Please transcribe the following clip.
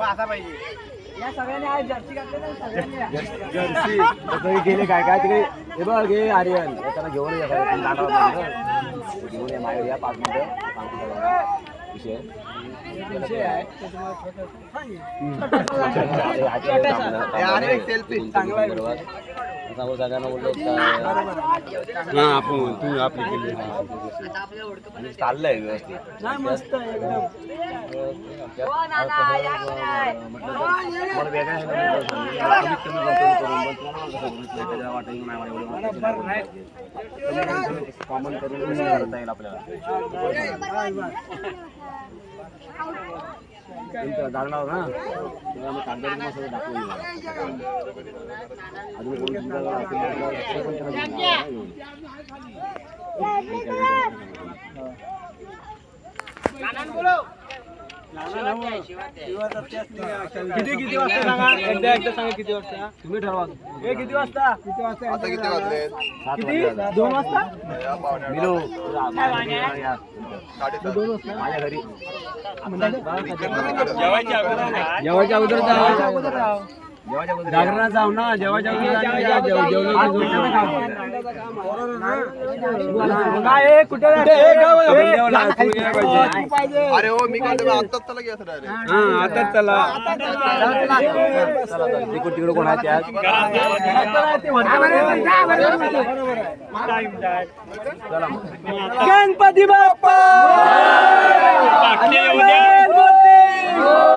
असा पाहिजे या सगळ्यांनी आज जर्सी घातली ना जर्सी गेले काय काय तिकडे हे बघ हे आर्यन त्यांना घेऊन या घेऊन या माझ्या या 5 मिनिटं विषय सेल्फी चांगला आहे सगळ्यांना बोललो आपण तू आपली केली चाललंय व्यवस्थित मस्त एकदम मला वेगळ्या कॉमन करून करता येईल आपल्याला जाणार ना तेव्हा आम्ही कागदावर सगळं दाखवून अजून कोणी किती वाजता सांगा एकदा सांगा किती वाजता तुम्ही ठरवा हे किती वाजता आता किती वाजले? किती 2 वाजता मिलो माझ्या घरी जेवायच्या अगोदर जागरण जाऊ ना जेवायच्या अरे हो मी काय आताच चला घ्या डायरेक्ट आताच चला तिकडे कोण आहे गणपती बाप्पा